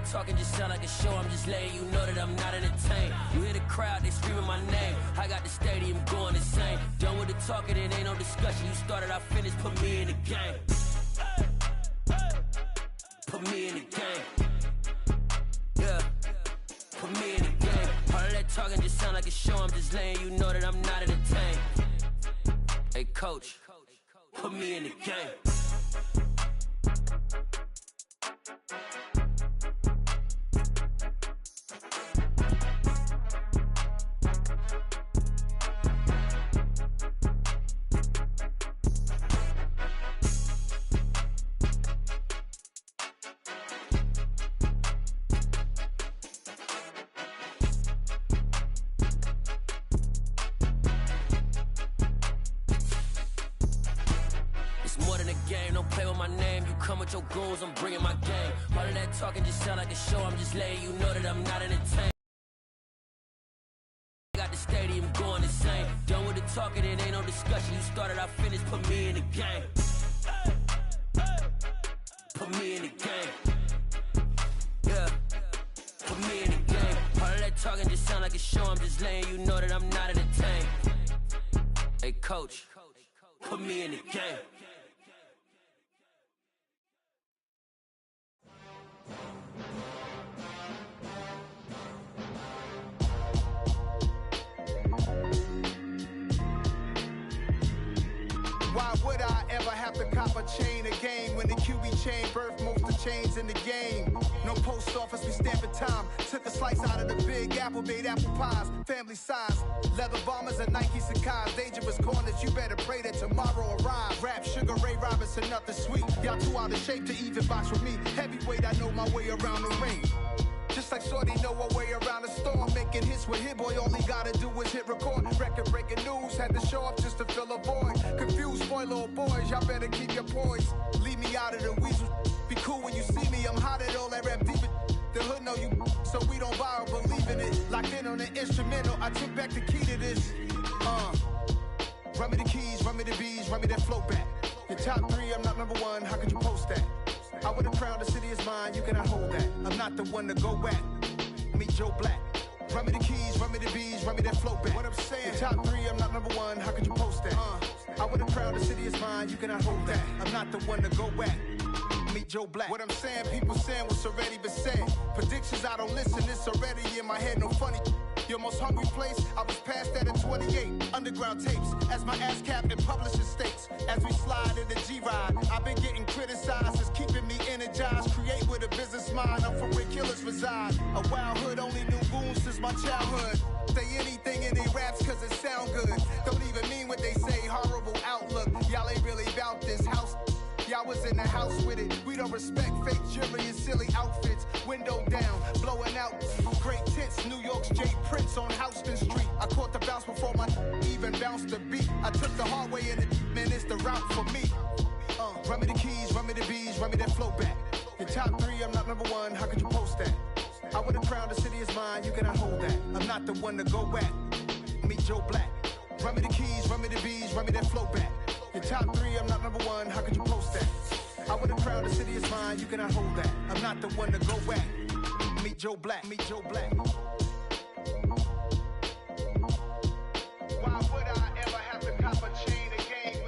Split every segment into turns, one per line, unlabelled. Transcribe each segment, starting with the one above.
that talking just sound like a show. I'm just letting you know that I'm not entertained. You hear the crowd, they screaming my name. I got the stadium going insane. Done with the talking, it ain't no discussion. You started, I finished, put me in the game. Put me in the game. Yeah. Put me in the game. All of that talking just sound like a show. I'm just letting you know that I'm not entertained. Hey, coach, put me in the game. Your goons, I'm bringing my game. All of that talking just sound like a show. I'm just letting you know that I'm not entertained. Got the stadium going insane. Done with the talking, it ain't no discussion. You started, I finished, put me in the game. Put me in the game. Yeah. Put me in the game. All of that talking just sound like a show. I'm just letting you know that I'm not entertained. Hey, coach, put me in the game.
Why would I ever have to cop a chain again when the QB chain birthed most of the chains in the game? No post office, we stamping time. Took a slice out of the big apple, made apple pies, family size. Leather bombers and Nike Sacai's. Dangerous corners, you better pray that tomorrow arrives. Rap, Sugar Ray Robinson, nothing sweet. Y'all too out of shape to even box with me. Heavyweight, I know my way around the ring. Just like Shorty know her way around the storm. Making hits with Hit Boy, all he gotta do is hit record. Record breaking news, had to show up just to fill a void. Confused boy, little boys, y'all better keep your poise. Leave me out of the weasel. Be cool when you see me, I'm hot at all that rap deep. The hood know you, so we don't borrow, believe in it. Locked in on the instrumental, I took back the key to this. Run me the keys, run me the bees, run me that flow back. Your top three, I'm not number one, how could you post that? I would have crowned the city is mine, you cannot hold that. I'm not the one to go back. Meet Joe Black. Run me the keys, run me the bees, run me that flow back. What I'm saying, your top three, I'm not number one, how could you post that? I would have crowned the city is mine, you cannot hold that. I'm not the one to go back. Meet Joe Black. What I'm saying, people saying what's already been said. Predictions, I don't listen, it's already in my head, no funny. Your most hungry place, I was past that at 28. Underground tapes, as my ass cap in publishing states. As we slide in the G-Ride, I've been getting criticized, it's keeping me energized. Create with a business mind, I'm from where killers reside. A wild hood, only knew goons since my childhood. Say anything in they raps cause it sound good. Don't even mean what they say, horrible outlook. Y'all ain't really about this house. Y'all was in the house with it. We don't respect fake jewelry and silly outfits. Window down, blowing out. Great tits, New York's J. Prince on Houston Street. I caught the bounce before my even bounced the beat. I took the hard way and it, man, it's the route for me. Run me the keys, run me the bees, run me that flow back. Your top three, I'm not number one, how could you post that? I would have crowned the city is mine, you cannot hold that. I'm not the one to go back. Meet Joe Black. Run me the keys, run me the bees, run me that flow back. Your top three, I'm not number one, how could you post that? I would have crowned the city is mine, you cannot hold that. I'm not the one to go back. Meet Joe Black, meet Joe Black. Why would I ever have to cop a chain again?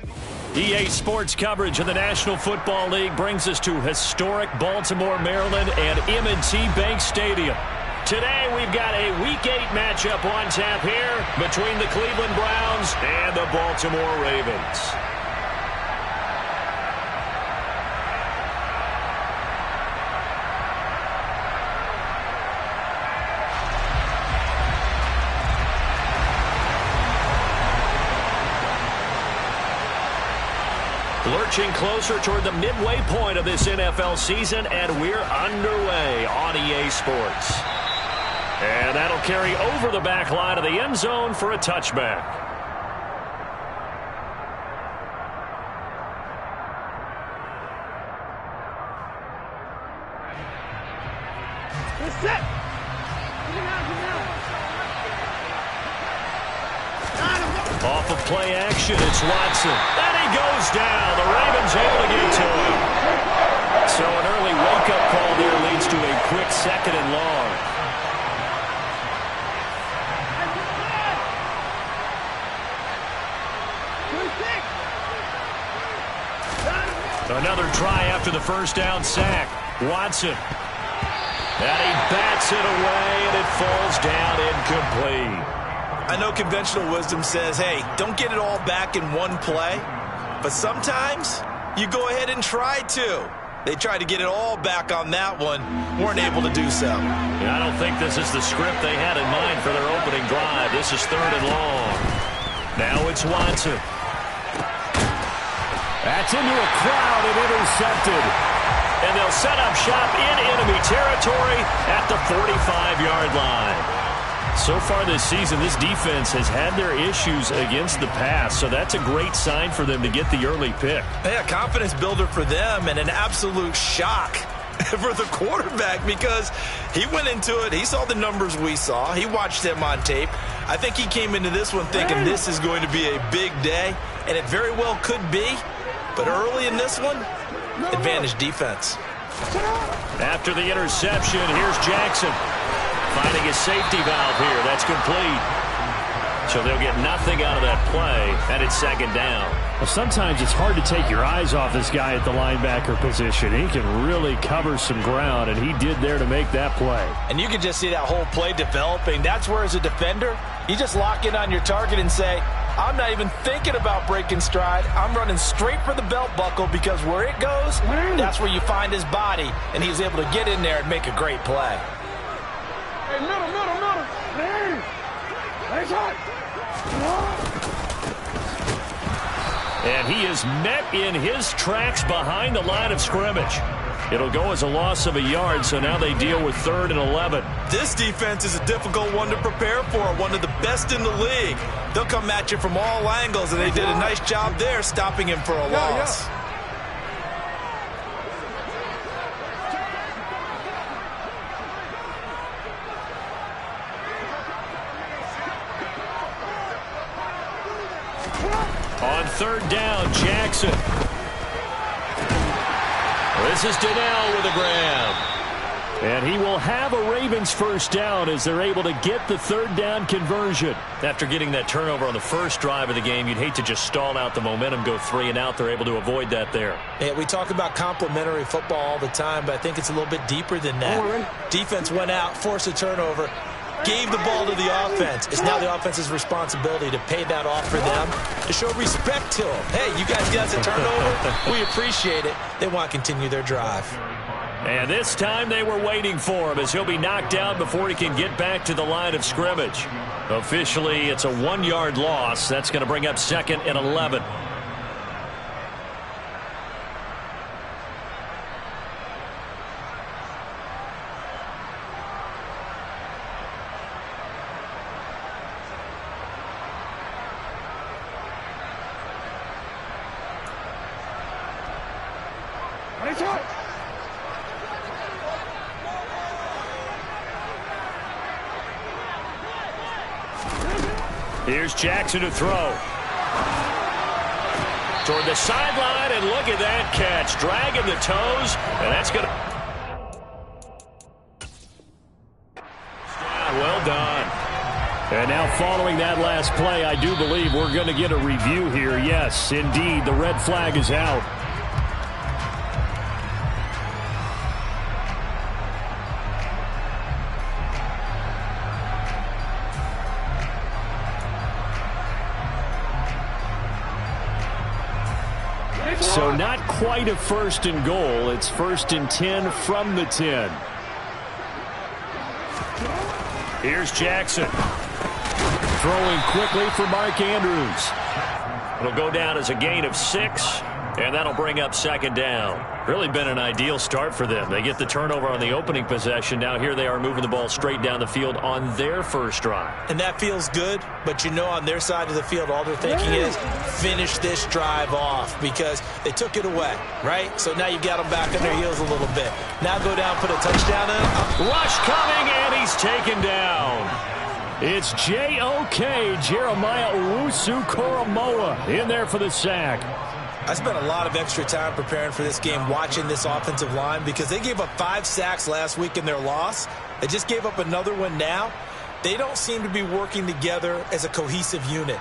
EA Sports coverage of the National Football League brings us to historic Baltimore, Maryland and M&T Bank Stadium. Today we've got a Week 8 matchup on tap here between the Cleveland Browns and the Baltimore Ravens. Lurching closer toward the midway point of this NFL season, and we're underway on EA Sports. And that'll carry over the back line of the end zone for a touchback.
Set.
Off of play action, it's Watson. And he goes down. The Ravens able to get to him. So an early wake-up call there leads to to a quick 2nd and long. Another try after the first down sack. Watson. And he bats it away, and it falls down incomplete.
I know conventional wisdom says, hey, don't get it all back in one play. But sometimes you go ahead and try to. They tried to get it all back on that one. Weren't able to do so.
I don't think this is the script they had in mind for their opening drive. This is 3rd and long. Now it's Watson. That's into a crowd and intercepted. And they'll set up shop in enemy territory at the 45-yard line. So far this season, this defense has had their issues against the pass, so that's a great sign for them to get the early pick.
Yeah, confidence builder for them and an absolute shock for the quarterback because he went into it. He saw the numbers we saw. He watched them on tape. I think he came into this one thinking this is going to be a big day, and it very well could be. But early in this one, advantage defense.
After the interception, here's Jackson. Finding a safety valve here. That's complete. So they'll get nothing out of that play, and it's 2nd down. Well, sometimes it's hard to take your eyes off this guy at the linebacker position. He can really cover some ground, and he did there to make that play.
And you can just see that whole play developing. That's where, as a defender, you just lock in on your target and say, I'm not even thinking about breaking stride. I'm running straight for the belt buckle because where it goes, that's where you find his body, and he was able to get in there and make a great play.
Hey, middle. Hey. Nice hot.
And he is met in his tracks behind the line of scrimmage. It'll go as a loss of a yard, so now they deal with 3rd and 11.
This defense is a difficult one to prepare for, one of the best in the league. They'll come at you from all angles, and they did a nice job there stopping him for a loss.
On 3rd down, Jackson. This is Donnell with a grab. And he will have a Ravens first down as they're able to get the 3rd down conversion. After getting that turnover on the first drive of the game, you'd hate to just stall out the momentum, go 3 and out. They're able to avoid that there.
Yeah, we talk about complementary football all the time, but I think it's a little bit deeper than that. Defense went out, forced a turnover, gave the ball to the offense. It's now the offense's responsibility to pay that off for them, to show respect to them. Hey, you guys got a turnover. We appreciate it. They want to continue their drive.
And this time they were waiting for him as he'll be knocked down before he can get back to the line of scrimmage. Officially, it's a 1-yard loss. That's going to bring up 2nd and 11. Here's Jackson to throw. Toward the sideline, and look at that catch. Dragging the toes, and that's going to... Well done. And now following that last play, I do believe we're going to get a review here. Yes, indeed, the red flag is out. So not quite a 1st and goal. It's 1st and 10 from the 10. Here's Jackson. Throwing quickly for Mark Andrews. It'll go down as a gain of 6, and that'll bring up 2nd down. Really been an ideal start for them. They get the turnover on the opening possession. Now here they are moving the ball straight down the field on their first drive.
And that feels good, but you know on their side of the field, all they're thinking is finish this drive off because they took it away, right? So now you got them back on their heels a little bit. Now go down, put a touchdown in.
Rush coming, and he's taken down. It's J.O.K. Jeremiah Owusu-Koramoah in there for the sack.
I spent a lot of extra time preparing for this game watching this offensive line because they gave up 5 sacks last week in their loss. They just gave up another one now. They don't seem to be working together as a cohesive unit,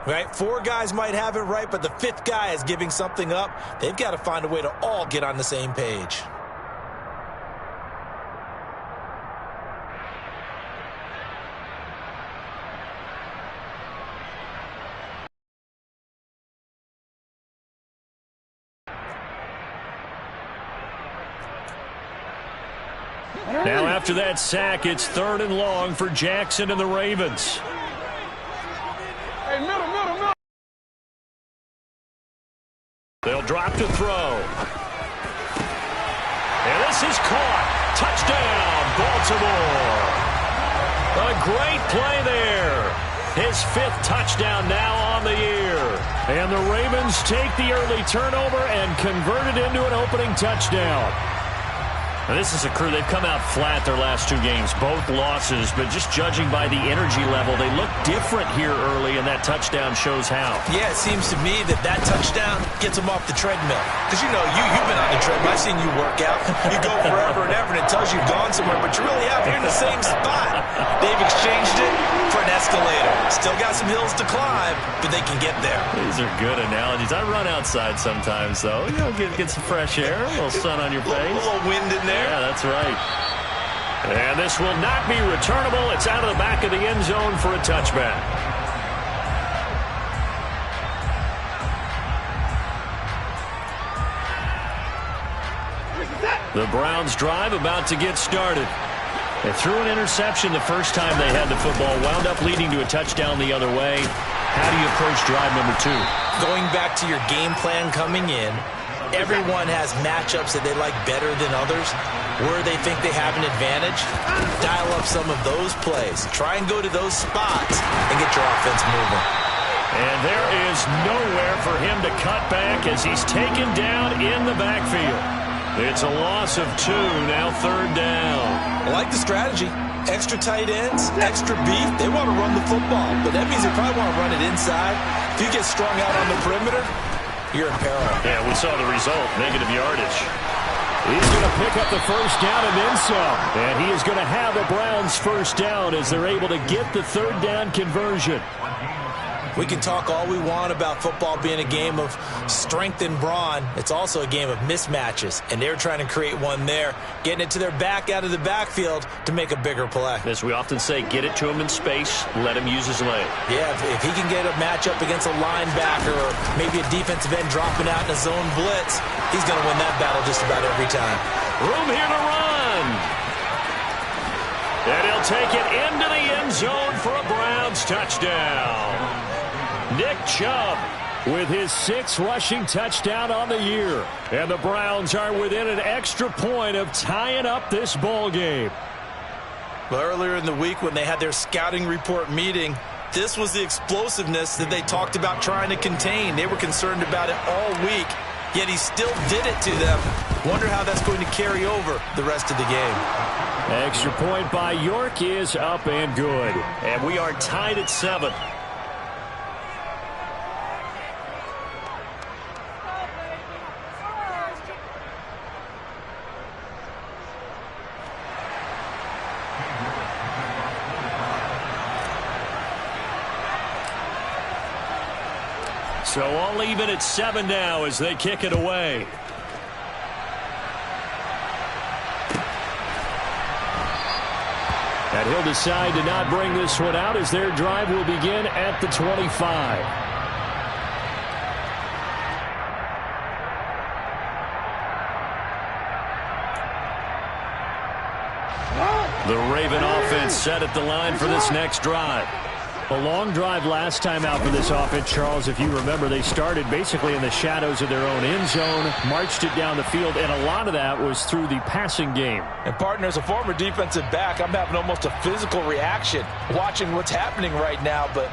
right? 4 guys might have it right, but the 5th guy is giving something up. They've got to find a way to all get on the same page.
Now after that sack, it's 3rd and long for Jackson and the Ravens.
Hey, middle.
They'll drop to throw. And this is caught. Touchdown, Baltimore. A great play there. His 5th touchdown now on the year. And the Ravens take the early turnover and convert it into an opening touchdown. Now, this is a crew, they've come out flat their last 2 games, both losses, but just judging by the energy level, they look different here early, and that touchdown shows how.
Yeah, it seems to me that touchdown gets them off the treadmill. Because, you know, you've been on the treadmill. I've seen you work out. You go forever and ever, and it tells you you've gone somewhere, but you really haven't. You're in the same spot. They've exchanged it for an escalator. Still got some hills to climb, but they can get there.
These are good analogies. I run outside sometimes, though. You know, get some fresh air, a little sun on your face.
A little wind in there.
Yeah, that's right. And this will not be returnable. It's out of the back of the end zone for a touchback. The Browns drive about to get started. They threw an interception the first time they had the football, wound up leading to a touchdown the other way. How do you approach drive number 2?
Going back to your game plan coming in, everyone has matchups that they like better than others, where they think they have an advantage. Dial up some of those plays. Try and go to those spots and get your offense moving.
And there is nowhere for him to cut back as he's taken down in the backfield. It's a loss of 2, now 3rd down.
I like the strategy. Extra tight ends, extra beef. They want to run the football, but that means they probably want to run it inside. If you get strung out on the perimeter, you're in peril.
Yeah, we saw the result, negative yardage. He's going to pick up the first down and then some. And he is going to have the Browns first down as they're able to get the 3rd down conversion.
We can talk all we want about football being a game of strength and brawn. It's also a game of mismatches, and they're trying to create one there, getting it to their back out of the backfield to make a bigger play.
As we often say, get it to him in space, let him use his leg.
Yeah, if he can get a matchup against a linebacker or maybe a defensive end dropping out in a zone blitz, he's going to win that battle just about every time.
Room here to run. And he'll take it into the end zone for a Browns touchdown. Nick Chubb with his 6th rushing touchdown on the year. And the Browns are within an extra point of tying up this ball game.
Well, earlier in the week when they had their scouting report meeting, this was the explosiveness that they talked about trying to contain. They were concerned about it all week, yet he still did it to them. Wonder how that's going to carry over the rest of the game.
Extra point by York is up and good. And we are tied at 7. So all even at 7 now as they kick it away. And he'll decide to not bring this one out as their drive will begin at the 25. The Raven offense set at the line for this next drive. A long drive last time out for this offense, Charles. If you remember, they started basically in the shadows of their own end zone, marched it down the field, and a lot of that was through the passing game.
And, partner, as a former defensive back, I'm having almost a physical reaction watching what's happening right now. But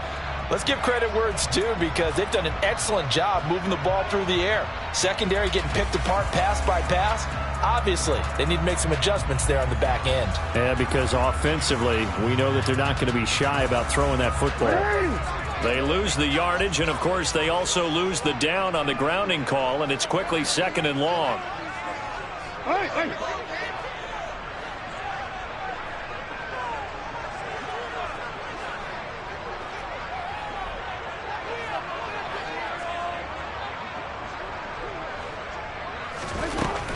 let's give credit where it's due because they've done an excellent job moving the ball through the air. Secondary getting picked apart pass by pass. Obviously, they need to make some adjustments there on the back end.
Yeah, because offensively, we know that they're not going to be shy about throwing that football. They lose the yardage, and, of course, they also lose the down on the grounding call, and it's quickly 2nd and long.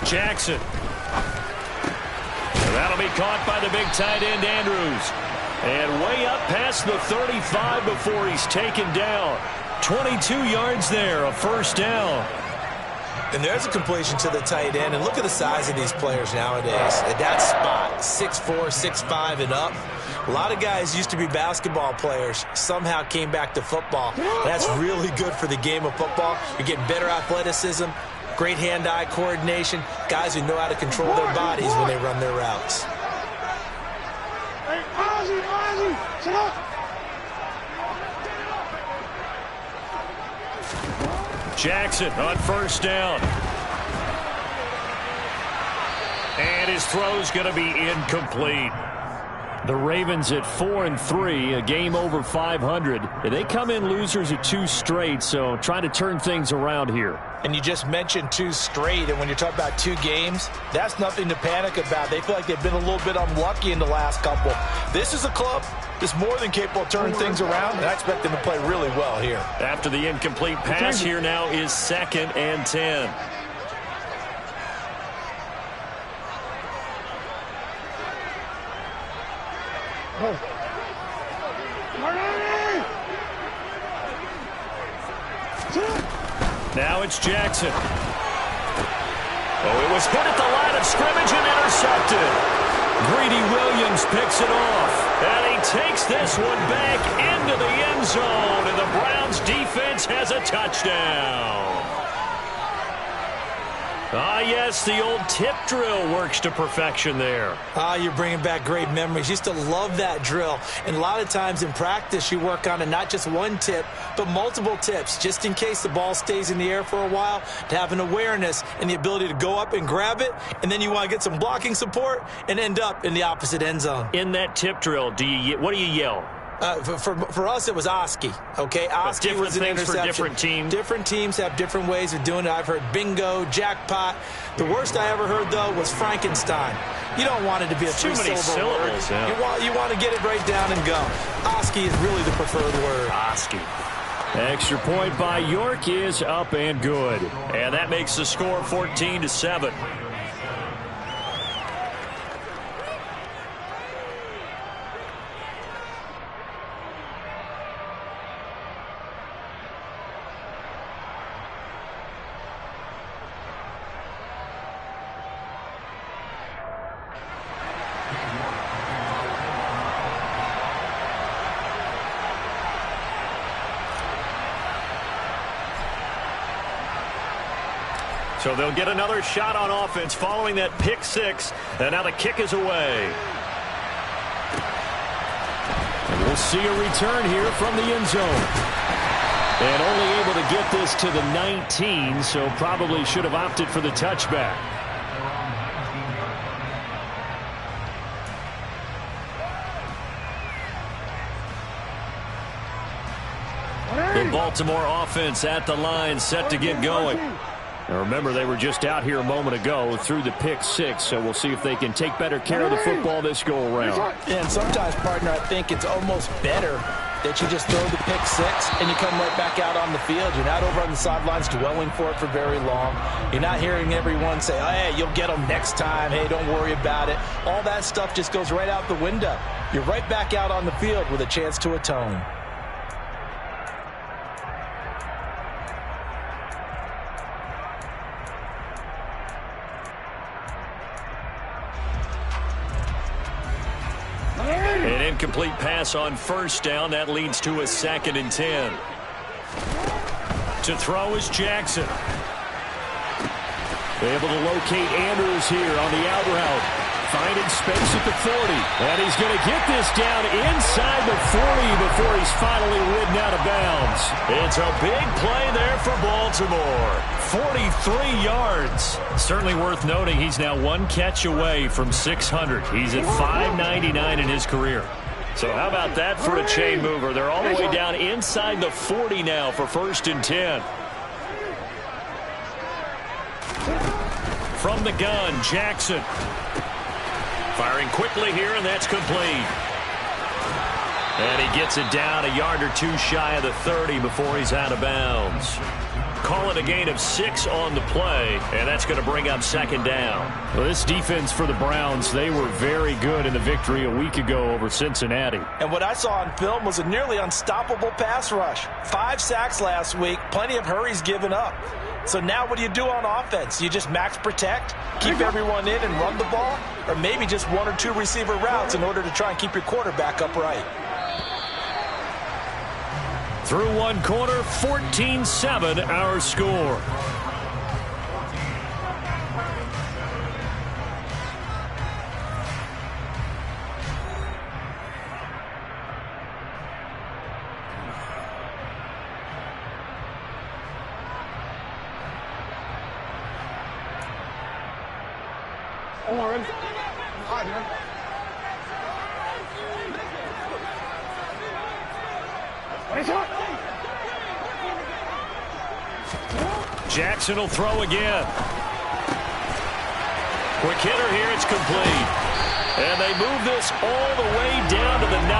Jackson. And that'll be caught by the big tight end, Andrews. And way up past the 35 before he's taken down. 22 yards there, a first down.
And there's a completion to the tight end. And look at the size of these players nowadays. At that spot, 6'4", 6'5", and up. A lot of guys used to be basketball players, somehow came back to football. That's really good for the game of football. You're getting better athleticism, great hand-eye coordination, guys who know how to control their bodies when they run their routes.
Jackson on first down. And his throw's going to be incomplete. The Ravens at 4-3, a game over 500. They come in losers at 2 straight, so trying to turn things around here.
And you just mentioned 2 straight, and when you're talking about 2 games, that's nothing to panic about. They feel like they've been a little bit unlucky in the last couple. This is a club that's more than capable of turning things around, and I expect them to play really well here.
After the incomplete pass, here now is 2nd and 10. Now it's Jackson. Oh, it was hit at the line of scrimmage and intercepted. Greedy Williams picks it off. And he takes this one back into the end zone. And the Browns defense has a touchdown. Ah, yes, the old tip drill works to perfection there.
Ah, you're bringing back great memories. Used to love that drill. And a lot of times in practice, you work on it, not just one tip, but multiple tips, just in case the ball stays in the air for a while, to have an awareness and the ability to go up and grab it, and then you want to get some blocking support and end up in the opposite end zone.
In that tip drill, what do you yell?
For us, it was Oski. Okay, Oski was an interception.
For different teams.
Different teams have different ways of doing it. I've heard bingo, jackpot. The worst I ever heard, though, was Frankenstein. You don't want it to be a three-syllable word. Yeah. You want to get it right down and go. Oski is really the preferred word.
Oski. Extra point by York is up and good. And that makes the score 14-7. So they'll get another shot on offense following that pick 6. And now the kick is away. And we'll see a return here from the end zone. And only able to get this to the 19, so probably should have opted for the touchback. The Baltimore offense at the line, set to get going. Now remember, they were just out here a moment ago through the pick 6, so we'll see if they can take better care of the football this go-around.
And sometimes, partner, I think it's almost better that you just throw the pick 6 and you come right back out on the field. You're not over on the sidelines dwelling for it for very long. You're not hearing everyone say, oh, hey, you'll get them next time. Hey, don't worry about it. All that stuff just goes right out the window. You're right back out on the field with a chance to atone.
An incomplete pass on first down. That leads to a 2nd and 10. To throw is Jackson. Able to locate Andrews here on the out route. Finding space at the 40. And he's going to get this down inside the 40 before he's finally ridden out of bounds. It's a big play there for Baltimore. 43 yards. Certainly worth noting he's now 1 catch away from 600. He's at 599 in his career. So how about that for a chain mover? They're all the way down inside the 40 now for 1st and 10. From the gun, Jackson. Firing quickly here, and that's complete. And he gets it down a yard or two shy of the 30 before he's out of bounds. Call it a gain of 6 on the play, and that's going to bring up 2nd down. Well, this defense for the Browns, they were very good in the victory a week ago over Cincinnati.
And what I saw on film was a nearly unstoppable pass rush. 5 sacks last week, plenty of hurries given up. So now what do you do on offense? You just max protect, keep everyone in and run the ball, or maybe just 1 or 2 receiver routes in order to try and keep your quarterback upright.
Through one quarter, 14-7 our score.
Ready? All right, man.
Jackson will throw again. Quick hitter here, it's complete. And they move this all the way down to the 9.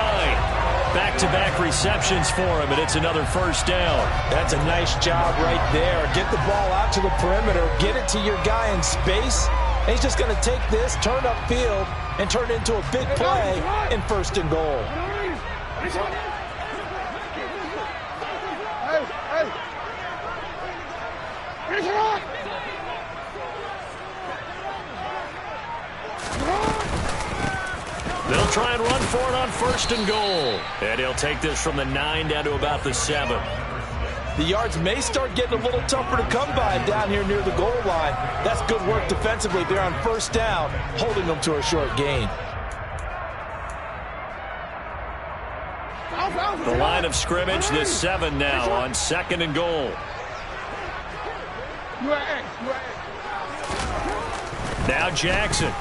Back-to-back receptions for him, and it's another 1st down.
That's a nice job right there. Get the ball out to the perimeter, get it to your guy in space, and he's just going to take this, turn upfield, and turn it into a big play in 1st and goal.
They'll try and run for it on 1st and goal. And he'll take this from the 9 down to about the 7.
The yards may start getting a little tougher to come by down here near the goal line. That's good work defensively there on 1st down, holding them to a short gain.
The line of scrimmage, the 7 now on 2nd and goal. Now Jackson.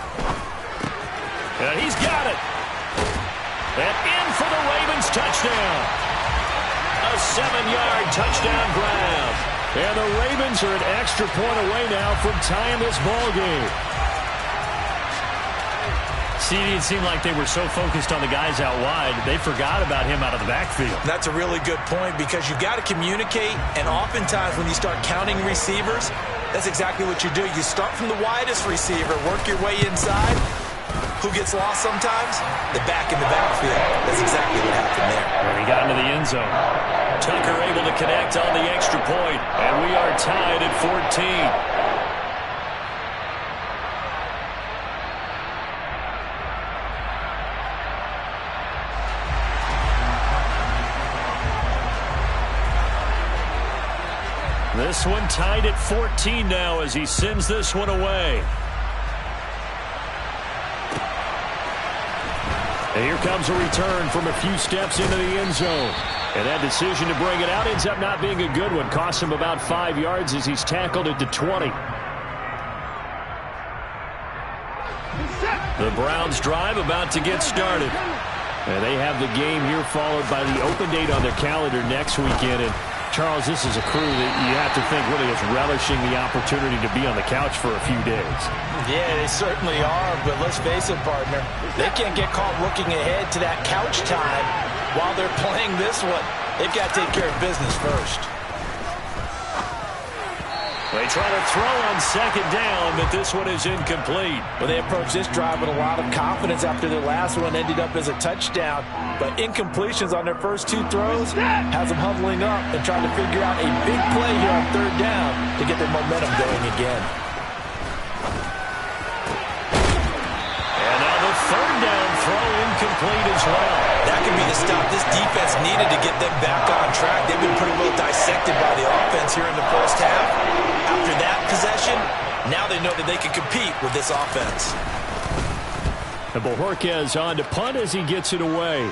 And he's got it. And in for the Ravens touchdown. A 7-yard touchdown grab. And the Ravens are an extra point away now from tying this ball game. See, it seemed like they were so focused on the guys out wide, they forgot about him out of the backfield.
That's a really good point because you've got to communicate, and oftentimes when you start counting receivers, that's exactly what you do. You start from the widest receiver, work your way inside. Who gets lost sometimes? The back in the backfield. That's exactly what happened there.
Well, he got into the end zone. Tucker able to connect on the extra point, and we are tied at 14. This one tied at 14 now as he sends this one away. And here comes a return from a few steps into the end zone. And that decision to bring it out ends up not being a good one. Costs him about 5 yards as he's tackled it to 20. The Browns drive about to get started. And they have the game here followed by the open date on their calendar next weekend. And Charles, this is a crew that you have to think really is relishing the opportunity to be on the couch for a few days.
Yeah, they certainly are, but let's face it, partner. They can't get caught looking ahead to that couch time while they're playing this one. They've got to take care of business first.
They try to throw on 2nd down, but this one is incomplete.
Well, they approached this drive with a lot of confidence after their last one ended up as a touchdown. But incompletions on their first 2 throws has them huddling up and trying to figure out a big play here on 3rd down to get their momentum going again.
And now the 3rd down throw incomplete as well.
That could be the stop this defense needed to get them back on track. They've been pretty well dissected by the offense here in the first half. After that possession, now they know that they can compete with this offense.
And Bojorquez on to punt as he gets it away.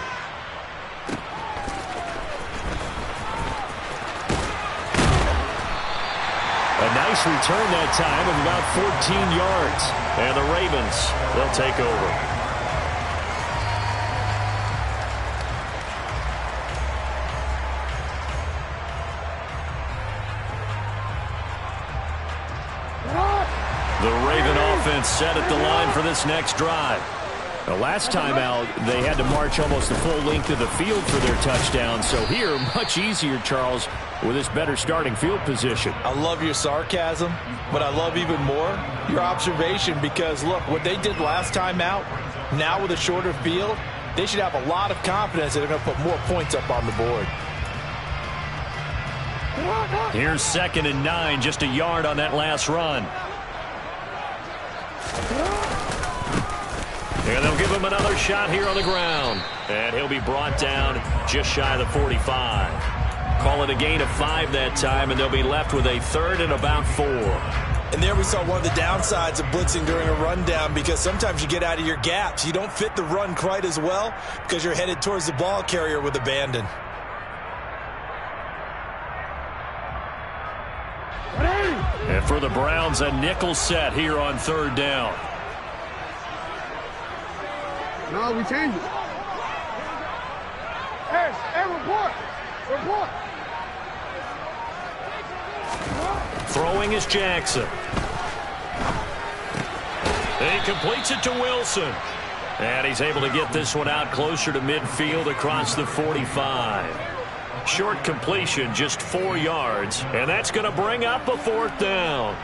A nice return that time of about 14 yards. And the Ravens, they'll take over. offense set at the line for this next drive. The last time out, they had to march almost the full length of the field for their touchdown. So here, much easier, Charles, with this better starting field position.
I love your sarcasm, but I love even more your observation because, look, what they did last time out, now with a shorter field, they should have a lot of confidence that they're going to put more points up on the board.
Here's 2nd and 9, just a yard on that last run. And they'll give him another shot here on the ground. And he'll be brought down just shy of the 45. Call it a gain of 5 that time, and they'll be left with a 3rd and about 4.
And there we saw one of the downsides of blitzing during a rundown because sometimes you get out of your gaps. You don't fit the run quite as well because you're headed towards the ball carrier with abandon.
And for the Browns, a nickel set here on 3rd down.
No, we changed it. Hey, report. Report.
Throwing is Jackson. He completes it to Wilson. And he's able to get this one out closer to midfield across the 45. Short completion, just 4 yards. And that's going to bring up a 4th down.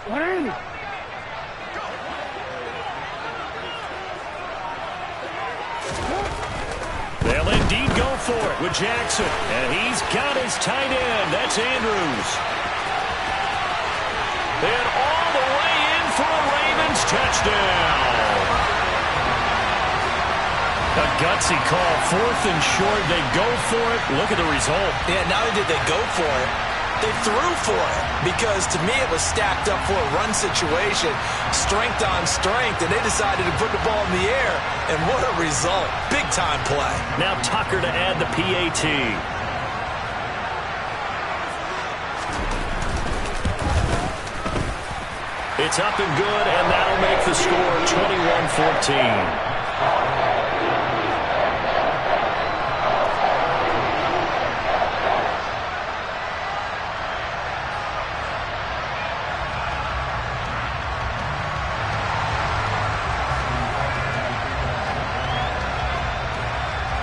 What is it?
They'll indeed go for it with Jackson. And he's got his tight end. That's Andrews. And all the way in for a Ravens touchdown. A gutsy call. 4th and short. They go for it. Look at the result.
Yeah, not only did they go for it, they threw for it because to me it was stacked up for a run situation, strength on strength, and they decided to put the ball in the air, and what a result. Big-time play.
Now Tucker to add the PAT. It's up and good, and that'll make the score 21-14.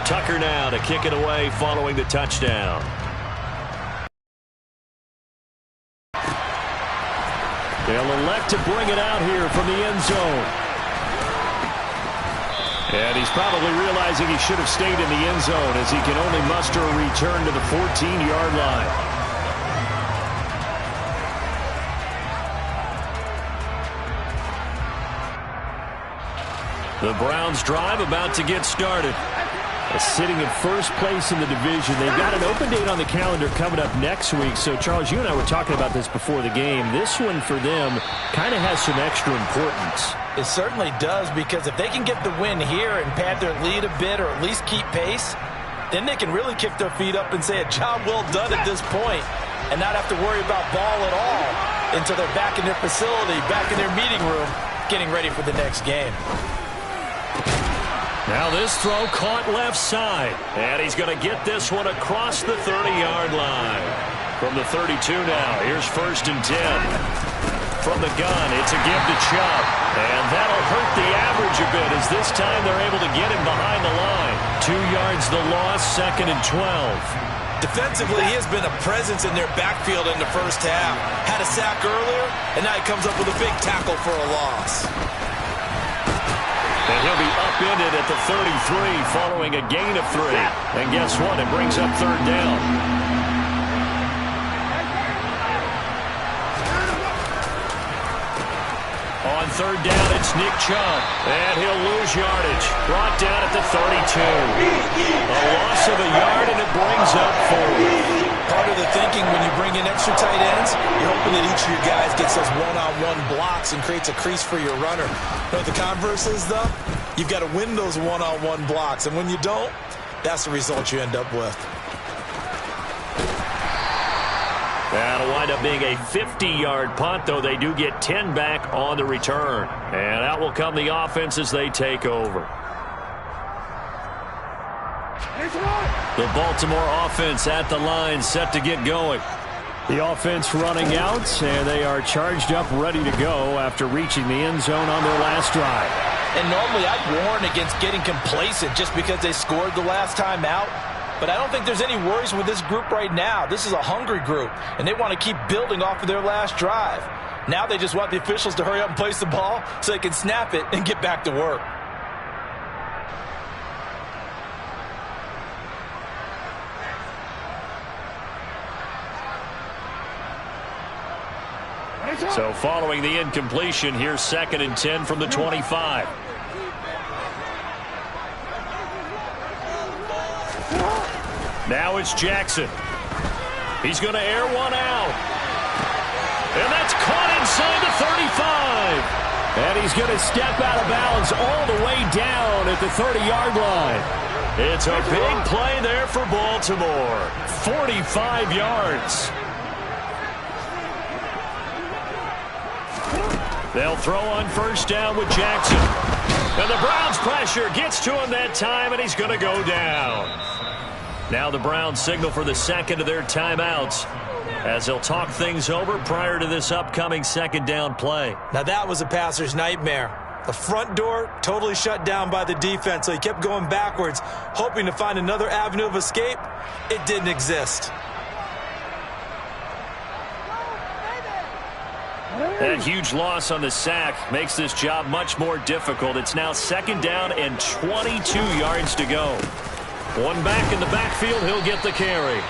Tucker now to kick it away following the touchdown. They'll elect to bring it out here from the end zone. And he's probably realizing he should have stayed in the end zone as he can only muster a return to the 14-yard line. The Browns drive about to get started. Sitting in first place in the division. They've got an open date on the calendar coming up next week. So, Charles, you and I were talking about this before the game. This one for them kind of has some extra importance.
It certainly does, because if they can get the win here and pad their lead a bit or at least keep pace, then they can really kick their feet up and say a job well done at this point and not have to worry about ball at all until they're back in their facility, back in their meeting room, getting ready for the next game.
Now this throw caught left side. And he's going to get this one across the 30-yard line. From the 32 now, here's 1st and 10. From the gun, it's a give to Chubb. And that'll hurt the average a bit as this time they're able to get him behind the line. 2 yards the loss, 2nd and 12.
Defensively, he has been a presence in their backfield in the first half. Had a sack earlier, and now he comes up with a big tackle for a loss.
And he'll be upended at the 33 following a gain of 3. And guess what? It brings up 3rd down. On 3rd down, it's Nick Chubb. And he'll lose yardage. Brought down at the 32. A loss of a yard, and it brings up 4.
Part of the thinking when you bring in extra tight ends, you're hoping that each of your guys gets those one-on-one blocks and creates a crease for your runner. You know what the converse is, though? You've got to win those one-on-one blocks, and when you don't, that's the result you end up with.
That'll wind up being a 50-yard punt, though they do get 10 back on the return. And out will come the offense as they take over. The Baltimore offense at the line, set to get going. The offense running out, and they are charged up, ready to go after reaching the end zone on their last drive.
And normally I'd warn against getting complacent just because they scored the last time out. But I don't think there's any worries with this group right now. This is a hungry group, and they want to keep building off of their last drive. Now they just want the officials to hurry up and place the ball so they can snap it and get back to work.
So following the incompletion, here's 2nd and 10 from the 25. Now it's Jackson. He's going to air one out. And that's caught inside the 35. And he's going to step out of bounds all the way down at the 30-yard line. It's a big play there for Baltimore. 45 yards. They'll throw on first down with Jackson. And the Browns pressure gets to him that time, and he's going to go down. Now the Browns signal for the second of their timeouts as they'll talk things over prior to this upcoming second down play.
Now that was a passer's nightmare. The front door totally shut down by the defense, so he kept going backwards, hoping to find another avenue of escape. It didn't exist.
That huge loss on the sack makes this job much more difficult. It's now 2nd down and 22 yards to go. One back in the backfield, he'll get the carry.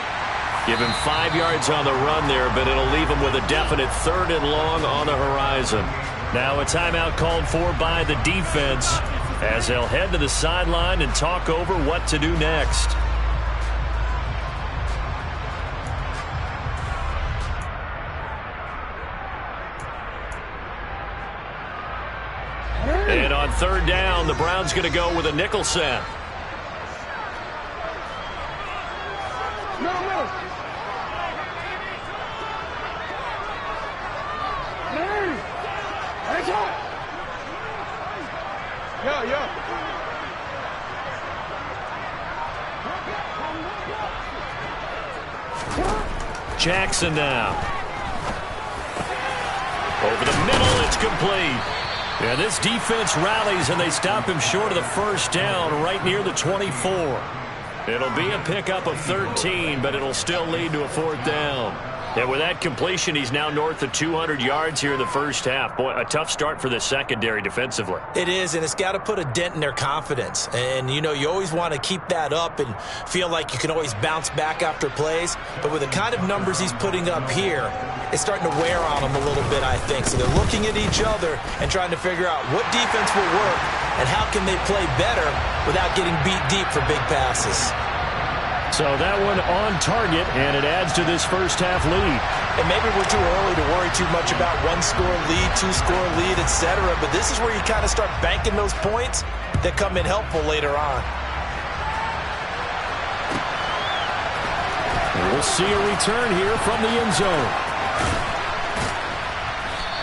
Give him 5 yards on the run there, but it'll leave him with a definite 3rd and long on the horizon. Now a timeout called for by the defense as they'll head to the sideline and talk over what to do next. And on 3rd down, the Browns going to go with a nickel set. Jackson now. Over the middle, it's complete. Yeah, this defense rallies, and they stop him short of the first down right near the 24. It'll be a pickup of 13, but it'll still lead to a 4th down. And with that completion, he's now north of 200 yards here in the first half. Boy, a tough start for the secondary defensively.
It is, and it's got to put a dent in their confidence. And, you know, you always want to keep that up and feel like you can always bounce back after plays. But with the kind of numbers he's putting up here, it's starting to wear on them a little bit, I think. So they're looking at each other and trying to figure out what defense will work and how can they play better without getting beat deep for big passes.
So that one on target, and it adds to this first half lead.
And maybe we're too early to worry too much about 1-score lead, 2-score lead, etc. But this is where you kind of start banking those points that come in helpful later on.
And we'll see a return here from the end zone.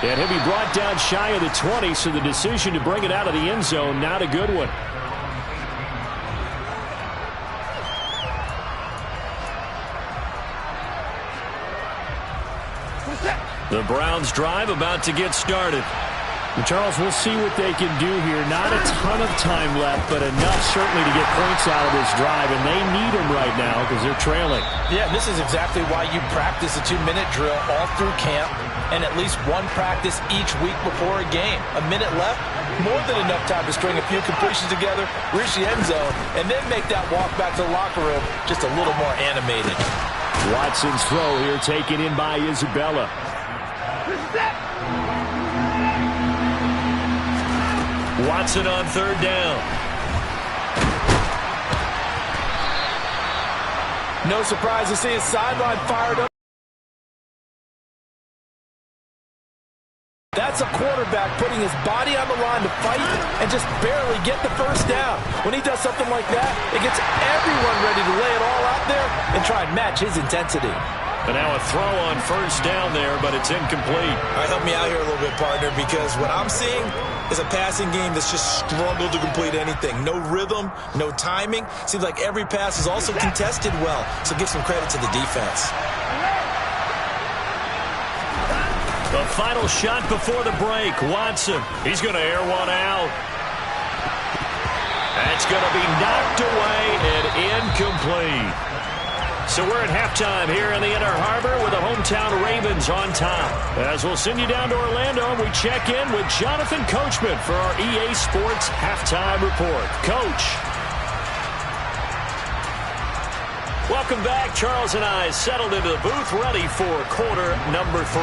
And he'll be brought down shy of the 20, so the decision to bring it out of the end zone, not a good one. The Browns drive about to get started. And Charles, we'll see what they can do here. Not a ton of time left, but enough certainly to get points out of this drive, and they need them right now because they're trailing.
Yeah, this is exactly why you practice a 2-minute drill all through camp and at least one practice each week before a game. A minute left, more than enough time to string a few completions together, reach the end zone, and then make that walk back to the locker room just a little more animated.
Watson's throw here taken in by Isabella. Watson on 3rd down.
No surprise to see his sideline fired up. That's a quarterback putting his body on the line to fight and just barely get the first down. When he does something like that, it gets everyone ready to lay it all out there and try and match his intensity.
And now a throw on first down there, but it's incomplete.
All right, help me out here a little bit, partner, because what I'm seeing is a passing game that's just struggled to complete anything. No rhythm, no timing. Seems like every pass is also contested well, so give some credit to the defense.
The final shot before the break. Watson, he's going to air one out. That's going to be knocked away and incomplete. So we're at halftime here in the Inner Harbor with the hometown Ravens on top. As we'll send you down to Orlando, we check in with Jonathan Coachman for our EA Sports Halftime Report. Coach. Welcome back. Charles and I settled into the booth ready for quarter number 3.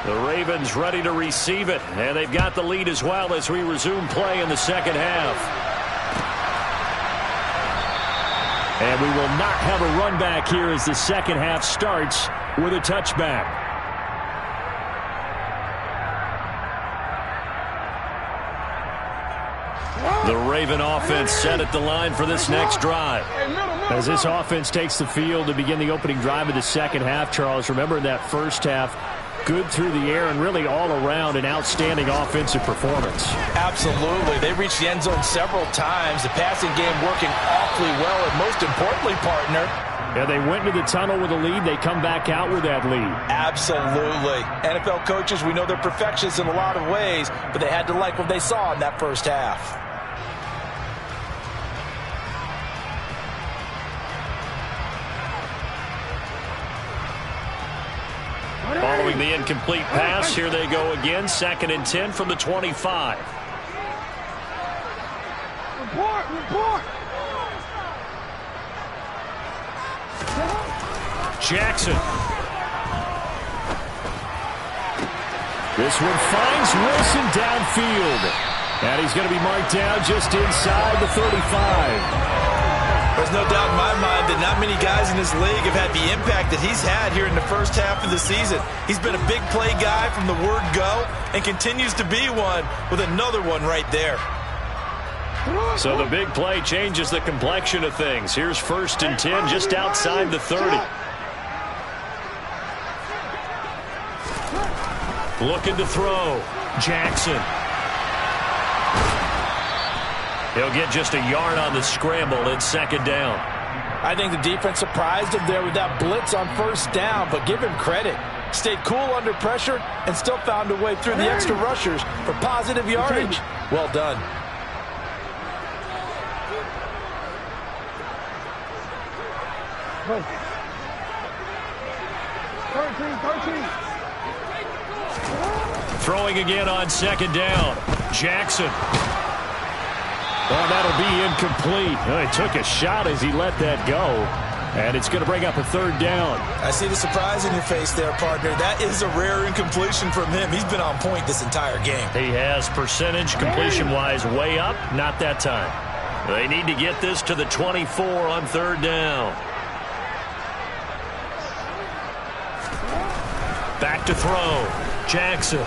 The Ravens ready to receive it, and they've got the lead as well as we resume play in the second half. And we will not have a run back here as the second half starts with a touchback. The Raven offense set at the line for this next drive. As this offense takes the field to begin the opening drive of the second half, Charles, remember in that first half, good through the air and really all around an outstanding offensive performance.
Absolutely. They reached the end zone several times. The passing game working awfully well, and most importantly, partner,
yeah, they went into the tunnel with a lead. They come back out with that lead.
Absolutely. NFL coaches, we know they're perfectionists in a lot of ways, but they had to like what they saw in that first half.
Following the incomplete pass, here they go again. 2nd and 10 from the 25.
Report!
Jackson. This one finds Wilson downfield. And he's going to be marked down just inside the 35.
There's no doubt in my mind that not many guys in this league have had the impact that he's had here in the first half of the season. He's been a big play guy from the word go and continues to be one with another one right there.
So the big play changes the complexion of things. Here's 1st and 10 just outside the 30. Looking to throw. Jackson. He'll get just a yard on the scramble. It's 2nd down.
I think the defense surprised him there with that blitz on 1st down, but give him credit. Stayed cool under pressure and still found a way through the extra rushers for positive yardage. Well done.
Hey. 13.
Throwing again on 2nd down. Jackson. Well, that'll be incomplete. He took a shot as he let that go. And it's going to bring up a 3rd down.
I see the surprise in your face there, partner. That is a rare incompletion from him. He's been on point this entire game.
He has percentage completion-wise way up. Not that time. They need to get this to the 24 on 3rd down. Back to throw. Jackson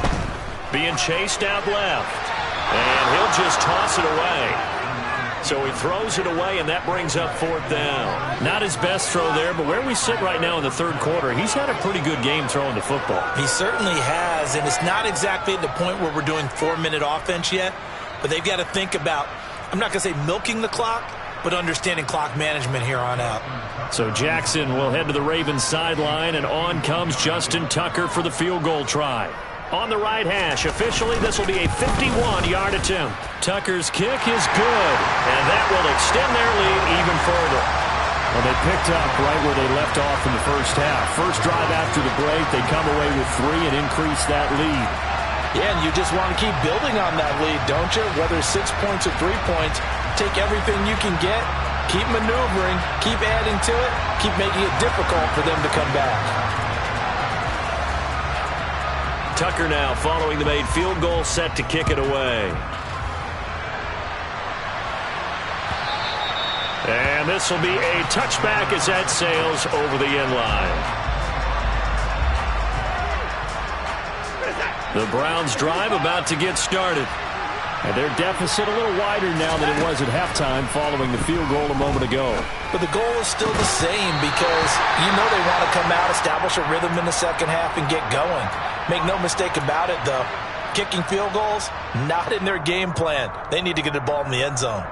being chased out left. And he'll just toss it away. So he throws it away, and that brings up 4th down. Not his best throw there, but where we sit right now in the 3rd quarter, he's had a pretty good game throwing the football.
He certainly has, and it's not exactly at the point where we're doing 4-minute offense yet, but they've got to think about, I'm not going to say milking the clock, but understanding clock management here on out.
So Jackson will head to the Ravens sideline, and on comes Justin Tucker for the field goal try. On the right hash, officially this will be a 51-yard attempt. Tucker's kick is good, and that will extend their lead even further. Well, they picked up right where they left off in the first half. First drive after the break, they come away with 3 and increase that lead.
Yeah, and you just want to keep building on that lead, don't you? Whether 6 points or 3 points, take everything you can get, keep maneuvering, keep adding to it, keep making it difficult for them to come back.
Tucker now following the made field goal, set to kick it away. And this will be a touchback as that sails over the end line. The Browns drive about to get started. And their deficit a little wider now than it was at halftime following the field goal a moment ago.
But the goal is still the same because you know they want to come out, establish a rhythm in the second half, and get going. Make no mistake about it, though. Kicking field goals, not in their game plan. They need to get the ball in the end zone.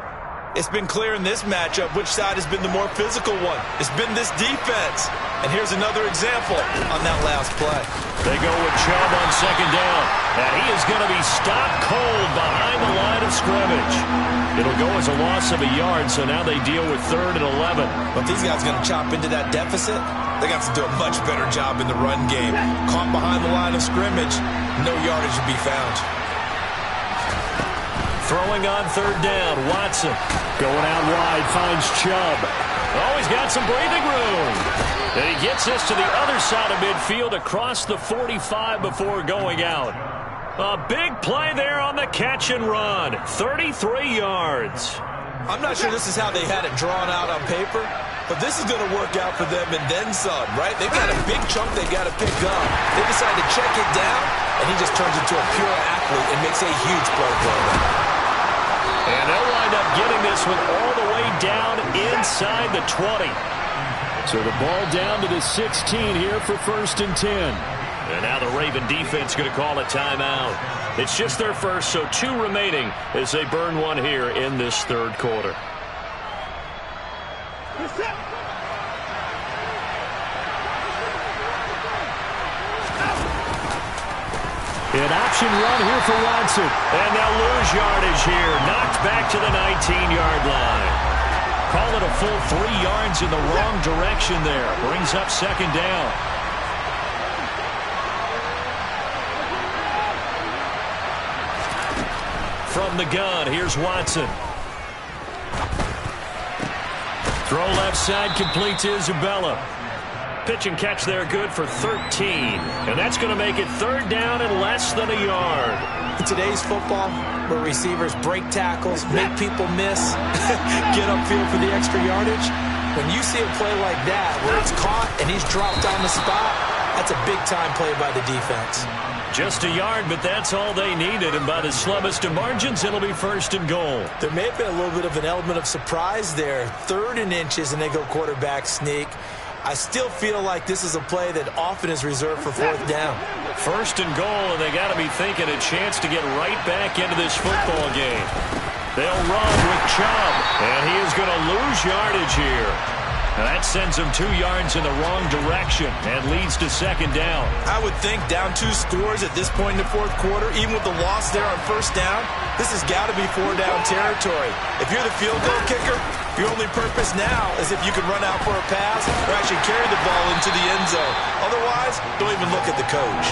It's been clear in this matchup which side has been the more physical one. It's been this defense. And here's another example on that last play.
They go with Chubb on second down. And he is going to be stopped cold behind the line of scrimmage. It'll go as a loss of a yard, so now they deal with 3rd and 11.
But these guys are going to chop into that deficit. They got to do a much better job in the run game. Caught behind the line of scrimmage, no yardage to be found.
Throwing on 3rd down, Watson. Going out wide, finds Chubb. Oh, he's got some breathing room. And he gets this to the other side of midfield across the 45 before going out. A big play there on the catch and run. 33 yards.
I'm not sure this is how they had it drawn out on paper, but this is going to work out for them and then some, right? They've got a big chunk they got to pick up. They decide to check it down, and he just turns into a pure athlete and makes a huge play for them.
And they'll wind up getting this one all the way down inside the 20. So the ball down to the 16 here for 1st and 10. And now the Raven defense going to call a timeout. It's just their first, so 2 remaining as they burn one here in this 3rd quarter. An option run here for Watson. And they'll lose yardage here. Knocked back to the 19-yard line. Call it a full 3 yards in the wrong direction there. Brings up 2nd down. From the gun, here's Watson. Throw left side, complete to Isabella. Pitch and catch there, good for 13. And that's going to make it 3rd down and less than a yard.
In today's football, where receivers break tackles, make people miss, get upfield for the extra yardage, when you see a play like that where it's caught and he's dropped on the spot, that's a big-time play by the defense.
Just a yard, but that's all they needed. And by the slimmest of margins, it'll be 1st and goal.
There may have been a little bit of an element of surprise there. 3rd and inches, and they go quarterback sneak. I still feel like this is a play that often is reserved for 4th down.
1st and goal, and they got to be thinking a chance to get right back into this football game. They'll run with Chubb, and he is going to lose yardage here. Now that sends him 2 yards in the wrong direction and leads to 2nd down.
I would think down 2 scores at this point in the 4th quarter, even with the loss there on 1st down, this has got to be 4-down territory. If you're the field goal kicker, your only purpose now is if you can run out for a pass or actually carry the ball into the end zone. Otherwise, don't even look at the coach.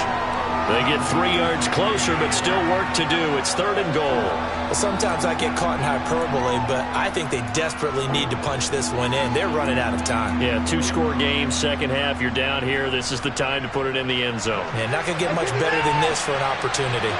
They get 3 yards closer, but still work to do. It's 3rd and goal.
Well, sometimes I get caught in hyperbole, but I think they desperately need to punch this one in. They're running out of time.
Yeah, 2-score game, second half. You're down here. This is the time to put it in the end zone.
Yeah, not going to get much better than this for an opportunity.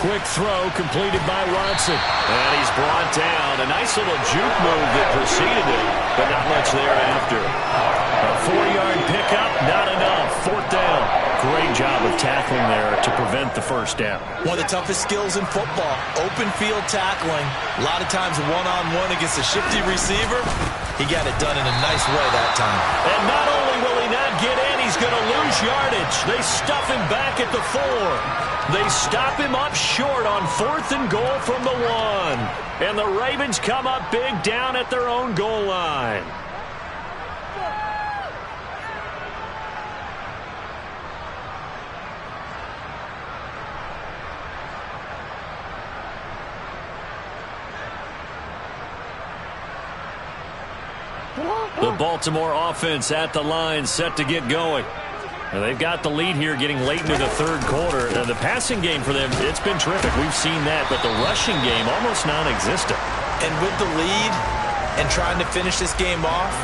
Quick throw completed by Watson. And he's brought down. A nice little juke move that preceded it, but not much thereafter. A 4-yard pickup, not enough. 4th down. Great job of tackling there to prevent the 1st down.
One of the toughest skills in football, open field tackling. A lot of times one-on-one against a shifty receiver. He got it done in a nice way that time.
And not only will he not get in, he's going to lose yardage. They stuff him back at the 4. They stop him up short on 4th and goal from the 1. And the Ravens come up big down at their own goal line. The Baltimore offense at the line, set to get going. And they've got the lead here getting late into the 3rd quarter. The passing game for them, it's been terrific. We've seen that, but the rushing game almost non-existent.
And with the lead and trying to finish this game off,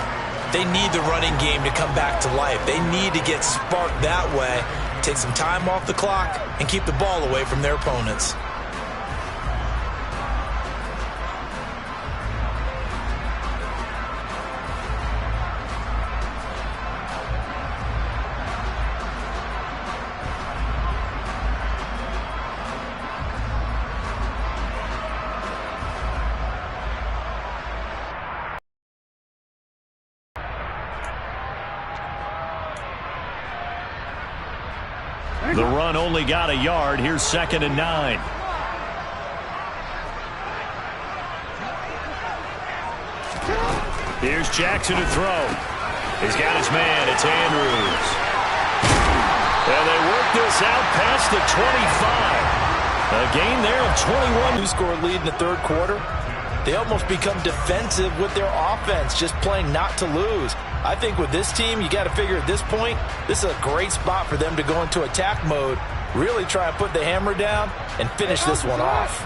they need the running game to come back to life. They need to get sparked that way, take some time off the clock, and keep the ball away from their opponents.
The run only got a yard. Here's 2nd and 9. Here's Jackson to throw. He's got his man. It's Andrews. And they work this out past the 25. A gain there of 21.
Two-score lead in the third quarter. They almost become defensive with their offense, just playing not to lose. I think with this team, you got to figure at this point, this is a great spot for them to go into attack mode, really try and put the hammer down and finish this one off.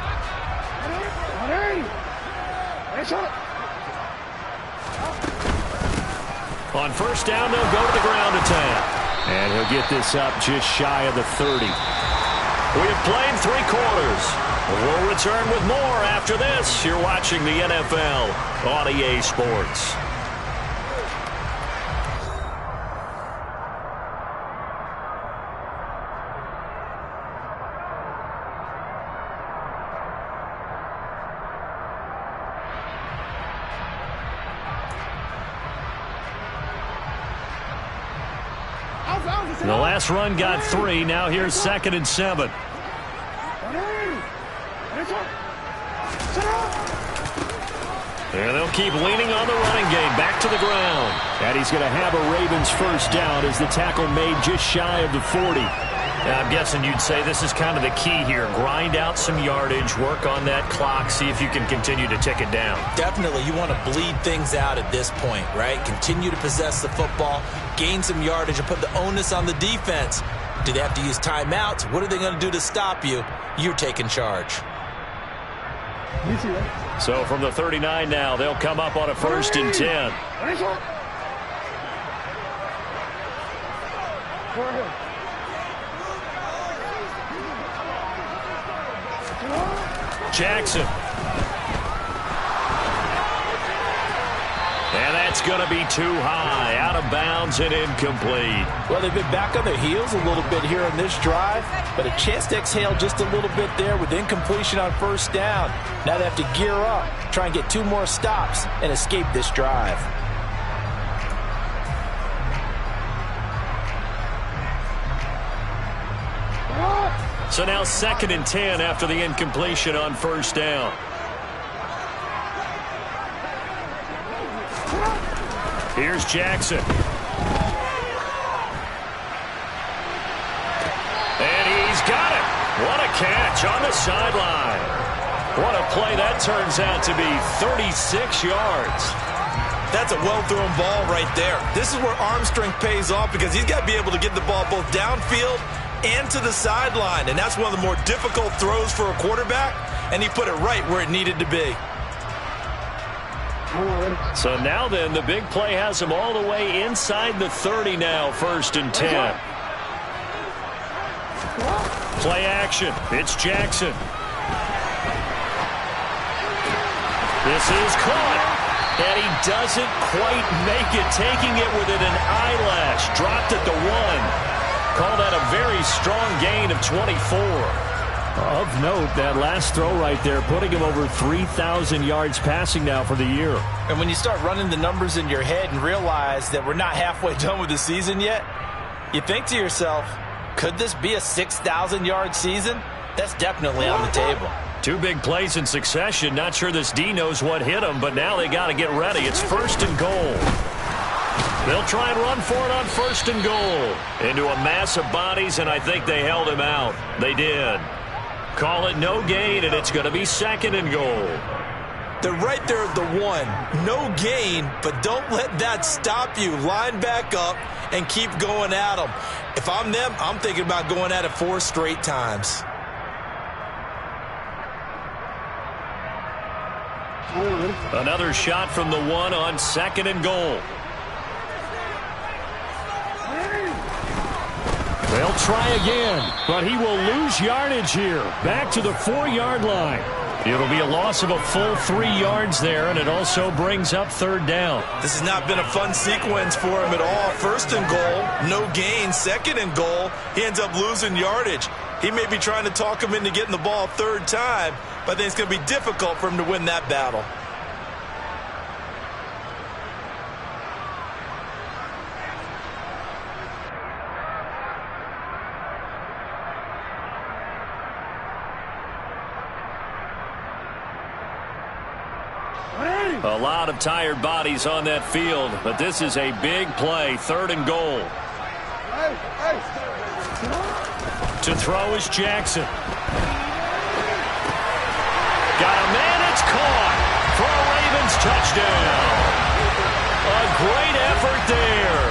On first down, they'll go to the ground attack. And he'll get this up just shy of the 30. We have played 3 quarters. We'll return with more after this. You're watching the NFL on EA Sports. The last run got 3. Now here's 2nd and 7. And they'll keep leaning on the running game. Back to the ground. And he's going to have a Ravens first down as the tackle made just shy of the 40.
Now, I'm guessing you'd say this is kind of the key here. Grind out some yardage, work on that clock, see if you can continue to tick it down.
Definitely, you want to bleed things out at this point, right? Continue to possess the football, gain some yardage, and put the onus on the defense. Do they have to use timeouts? What are they going to do to stop you? You're taking charge.
So from the 39 now, they'll come up on a 1st and 10. Jackson. And that's going to be too high. Out of bounds and incomplete.
Well, they've been back on their heels a little bit here in this drive, but a chance to exhale just a little bit there with incompletion on first down. Now they have to gear up, try and get 2 more stops and escape this drive.
So now 2nd and 10 after the incompletion on first down. Here's Jackson. And he's got it. What a catch on the sideline. What a play that turns out to be. 36 yards.
That's a well-thrown ball right there. This is where arm strength pays off because he's got to be able to get the ball both downfield and to the sideline. And that's one of the more difficult throws for a quarterback. And he put it right where it needed to be.
So now then, the big play has him all the way inside the 30 now, 1st and 10. Play action. It's Jackson. This is caught. And he doesn't quite make it, taking it within an eyelash. Dropped at the 1. Call that a very strong gain of 24. Of note, that last throw right there, putting him over 3,000 yards passing now for the year.
And when you start running the numbers in your head and realize that we're not halfway done with the season yet, you think to yourself, could this be a 6,000-yard season? That's definitely on the table.
2 big plays in succession. Not sure this D knows what hit him, but now they got to get ready. It's 1st and goal. They'll try and run for it on 1st and goal. Into a mass of bodies, and I think they held him out. They did. Call it no gain, and it's going to be 2nd and goal.
They're right there at the 1. No gain, but don't let that stop you. Line back up and keep going at them. If I'm them, I'm thinking about going at it 4 straight times.
Another shot from the 1 on 2nd and goal. They'll try again, but he will lose yardage here. Back to the 4-yard line. It'll be a loss of a full 3 yards there, and it also brings up 3rd down.
This has not been a fun sequence for him at all. 1st and goal, no gain. 2nd and goal, he ends up losing yardage. He may be trying to talk him into getting the ball 3rd time, but I think it's going to be difficult for him to win that battle.
A lot of tired bodies on that field, but this is a big play, 3rd and goal. To throw is Jackson. Got a man, it's caught for a Ravens touchdown. A great effort there.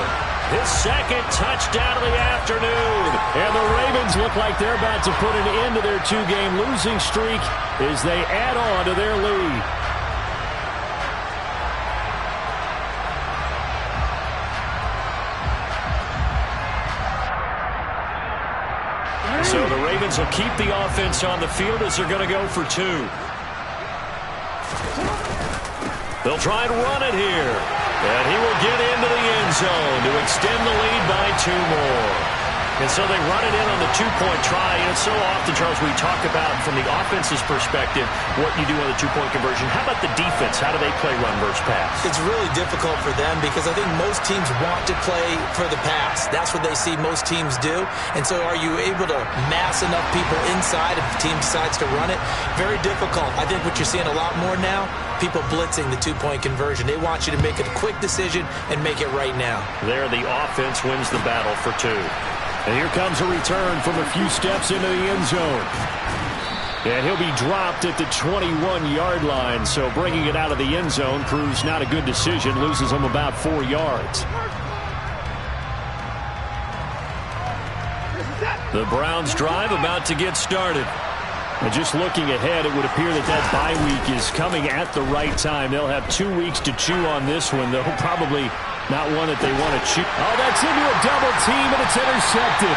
His 2nd touchdown of the afternoon. And the Ravens look like they're about to put an end to their 2-game losing streak as they add on to their lead. So the Ravens will keep the offense on the field as they're going to go for 2. They'll try and run it here. And he will get into the end zone to extend the lead by 2 more. And so they run it in on the 2-point try. And it's so often, Charles, we talk about from the offense's perspective what you do on the 2-point conversion. How about the defense? How do they play run versus pass?
It's really difficult for them because I think most teams want to play for the pass. That's what they see most teams do. And so are you able to mass enough people inside if the team decides to run it? Very difficult. I think what you're seeing a lot more now, people blitzing the 2-point conversion. They want you to make a quick decision and make it right now.
There, the offense wins the battle for 2. And here comes a return from a few steps into the end zone. And he'll be dropped at the 21-yard line, so bringing it out of the end zone proves not a good decision, loses him about 4 yards. The Browns drive about to get started. And just looking ahead, it would appear that bye week is coming at the right time. They'll have 2 weeks to chew on this one, though probably not one that they want to chew. Oh, that's into a double team, and it's intercepted.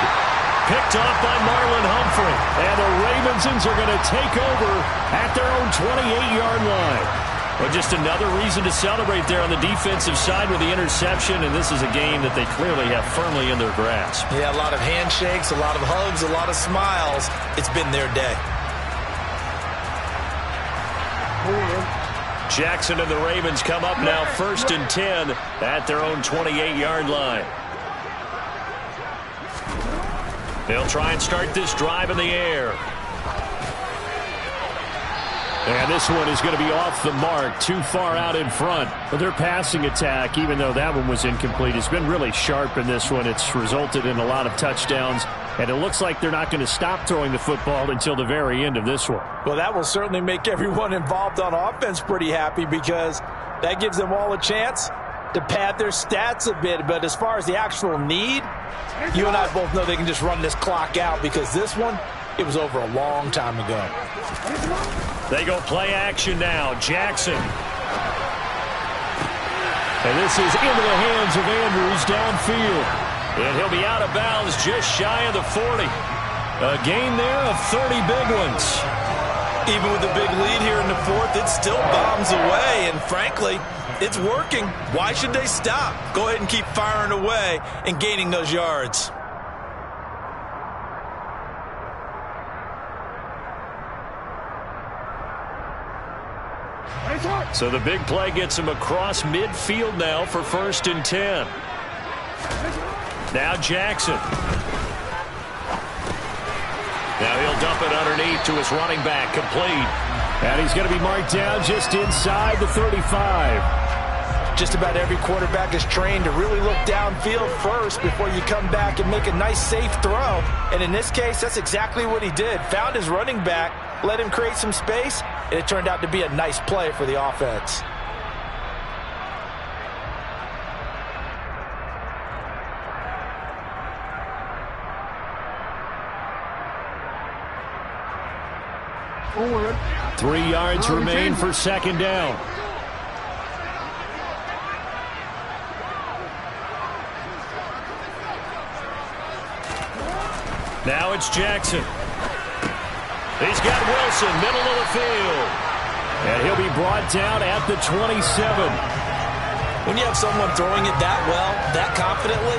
Picked off by Marlon Humphrey. And the Ravensons are going to take over at their own 28-yard line. Well, just another reason to celebrate there on the defensive side with the interception, and this is a game that they clearly have firmly in their grasp.
Yeah, a lot of handshakes, a lot of hugs, a lot of smiles. It's been their day.
Jackson and the Ravens come up now 1st and 10 at their own 28-yard line. They'll try and start this drive in the air. And this one is going to be off the mark, too far out in front. But their passing attack, even though that one was incomplete, has been really sharp in this one. It's resulted in a lot of touchdowns. And it looks like they're not going to stop throwing the football until the very end of this one.
Well, that will certainly make everyone involved on offense pretty happy because that gives them all a chance to pad their stats a bit. But as far as the actual need, you and I both know they can just run this clock out because this one, it was over a long time ago.
They go play action now. Jackson. And this is into the hands of Andrews downfield. And he'll be out of bounds just shy of the 40. A gain there of 30 big ones.
Even with a big lead here in the 4th, it still bombs away. And frankly, it's working. Why should they stop? Go ahead and keep firing away and gaining those yards.
So the big play gets him across midfield now for 1st and 10. Now Jackson. Now he'll dump it underneath to his running back, complete. And he's going to be marked down just inside the 35.
Just about every quarterback is trained to really look downfield first before you come back and make a nice, safe throw. And in this case, that's exactly what he did. Found his running back, let him create some space, and it turned out to be a nice play for the offense.
Forward.
3 yards remain for 2nd down. Now it's Jackson. He's got Wilson, middle of the field. And he'll be brought down at the 27.
When you have someone throwing it that well, that confidently,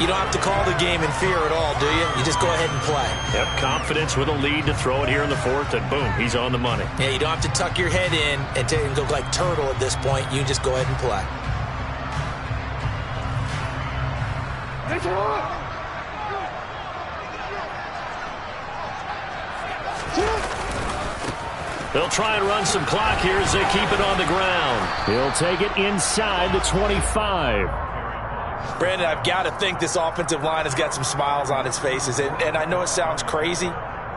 you don't have to call the game in fear at all, do you? You just go ahead and play.
Yep, confidence with a lead to throw it here in the 4th, and boom, he's on the money.
Yeah, you don't have to tuck your head in and look like turtle at this point. You just go ahead and play.
They'll try and run some clock here as they keep it on the ground. He'll take it inside the 25.
Brandon, I've got to think this offensive line has got some smiles on its faces. And I know it sounds crazy,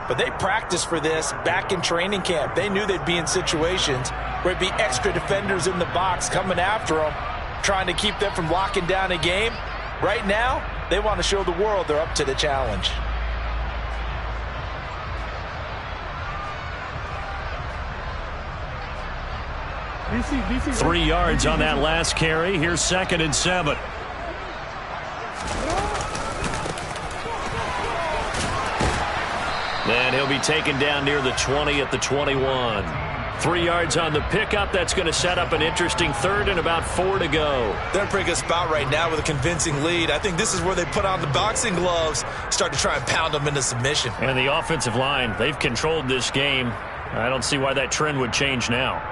but they practiced for this back in training camp. They knew they'd be in situations where it'd be extra defenders in the box coming after them, trying to keep them from locking down a game. Right now, they want to show the world they're up to the challenge.
DC.
3 yards on that last carry. Here's 2nd and 7. And he'll be taken down near the 20 at the 21. 3 yards on the pickup. That's going to set up an interesting 3rd and about 4 to go.
They're in a pretty good spot right now with a convincing lead. I think this is where they put on the boxing gloves, start to try and pound them into submission.
And the offensive line, they've controlled this game. I don't see why that trend would change now.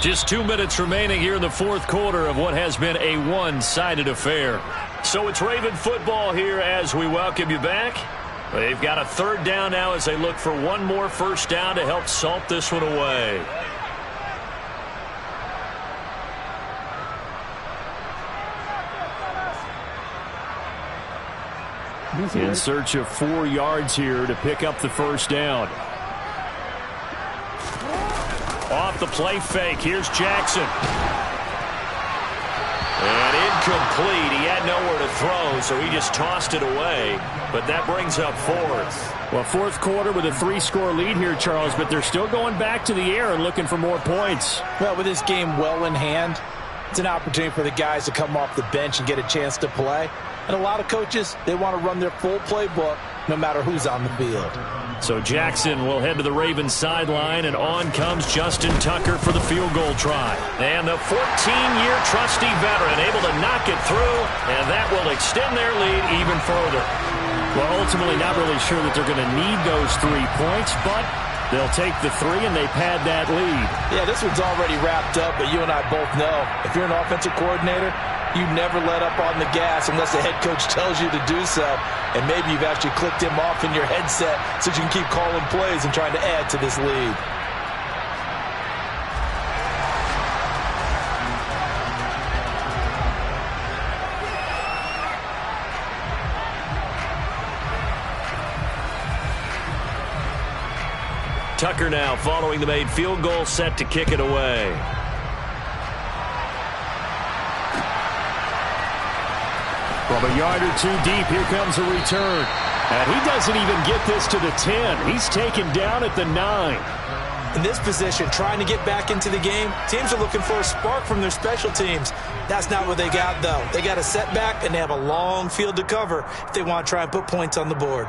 Just 2 minutes remaining here in the 4th quarter of what has been a one-sided affair. So it's Raven football here as we welcome you back. They've got a 3rd down now as they look for one more first down to help salt this one away. In search of 4 yards here to pick up the first down. Off the play fake. Here's Jackson. And incomplete. He had nowhere to throw, so he just tossed it away. But that brings up 4th. Well, 4th quarter with a 3-score lead here, Charles, but they're still going back to the air and looking for more points.
Well, with this game well in hand, it's an opportunity for the guys to come off the bench and get a chance to play. And a lot of coaches, they want to run their full playbook no matter who's on the field.
So Jackson will head to the Ravens sideline, and on comes Justin Tucker for the field goal try. And the 14-year trusty veteran able to knock it through, and that will extend their lead even further. Well, ultimately not really sure that they're going to need those 3 points, but they'll take the 3 and they pad that lead.
Yeah, this one's already wrapped up, but you and I both know if you're an offensive coordinator, you never let up on the gas unless the head coach tells you to do so. And maybe you've actually clicked him off in your headset so you can keep calling plays and trying to add to this lead.
Tucker now following the made field goal, set to kick it away. From a yard or 2 deep, here comes a return. And he doesn't even get this to the 10. He's taken down at the 9.
In this position, trying to get back into the game, teams are looking for a spark from their special teams. That's not what they got, though. They got a setback, and they have a long field to cover if they want to try and put points on the board.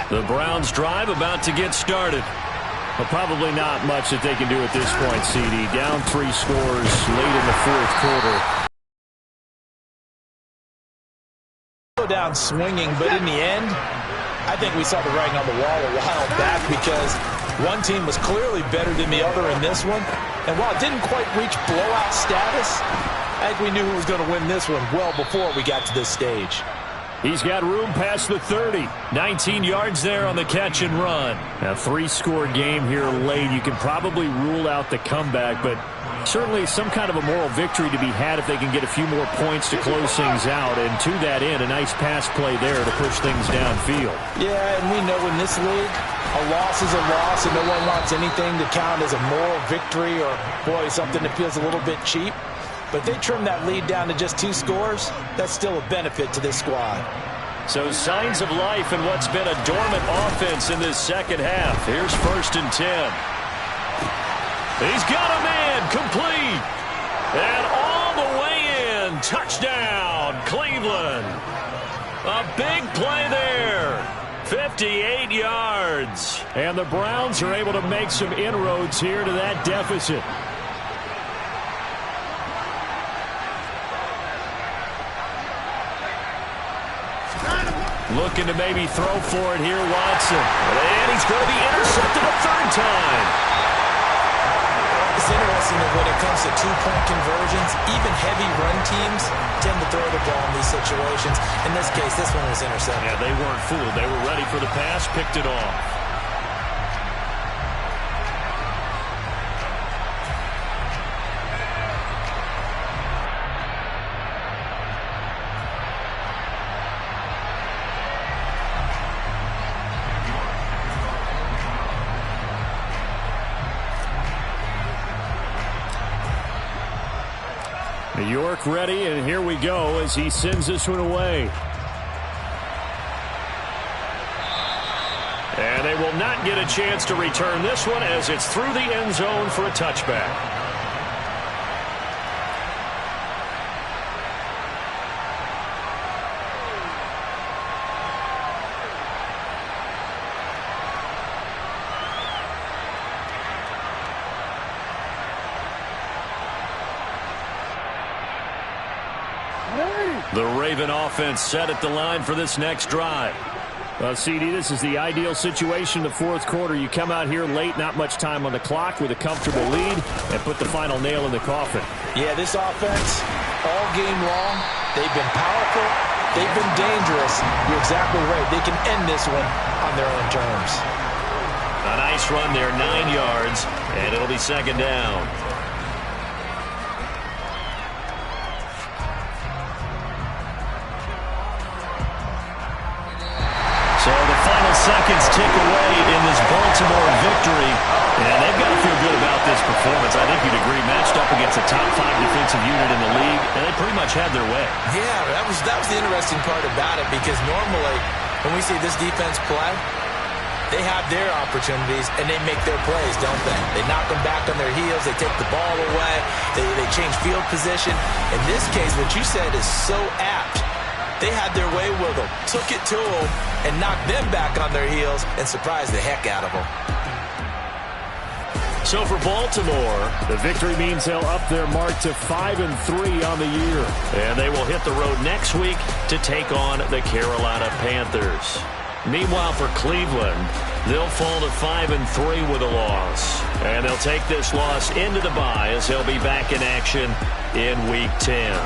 The Browns drive about to get started. But probably not much that they can do at this point, CD. Down 3 scores late in the 4th quarter.
Go down swinging, but in the end, I think we saw the writing on the wall a while back because one team was clearly better than the other in this one. And while it didn't quite reach blowout status, I think we knew who was going to win this one well before we got to this stage.
He's got room past the 30. 19 yards there on the catch and run. A 3-score game here late. You can probably rule out the comeback, but certainly some kind of a moral victory to be had if they can get a few more points to close things out. And to that end, a nice pass play there to push things downfield.
Yeah, and we know in this league, a loss is a loss, and no one wants anything to count as a moral victory or, boy, something that feels a little bit cheap. But if they trim that lead down to just 2 scores, that's still a benefit to this squad.
So signs of life in what's been a dormant offense in this second half. Here's 1st and 10. He's got a man complete. And all the way in. Touchdown, Cleveland. A big play there. 58 yards. And the Browns are able to make some inroads here to that deficit. Looking to maybe throw for it here, Watson. And he's going to be intercepted a 3rd time.
It's interesting that when it comes to two-point conversions, even heavy run teams tend to throw the ball in these situations. In this case, this one was intercepted.
Yeah, they weren't fooled. They were ready for the pass, picked it off. New York ready, and here we go as he sends this one away. And they will not get a chance to return this one as it's through the end zone for a touchback. The Raven offense set at the line for this next drive. CD, this is the ideal situation in the fourth quarter. You come out here late, not much time on the clock with a comfortable lead, and put the final nail in the coffin. Yeah, this offense, all game long, they've been powerful, they've been dangerous. You're exactly right. They can end this one on their own terms. A nice run there, 9 yards, and it'll be second down. So the final seconds tick away in this Baltimore victory, and they've got to feel good about this performance. I think you'd agree, matched up against a top 5 defensive unit in the league, and they pretty much had their way. Yeah, that was the interesting part about it, because normally when we see this defense play, they have their opportunities, and they make their plays, don't they? They knock them back on their heels. They take the ball away. They change field position. In this case, what you said is so apt. They had their way with them, took it to them, and knocked them back on their heels and surprised the heck out of them. So for Baltimore, the victory means they'll up their mark to 5-3 on the year. And they will hit the road next week to take on the Carolina Panthers. Meanwhile, for Cleveland, they'll fall to 5-3 with a loss. And they'll take this loss into the bye as they'll be back in action in Week 10.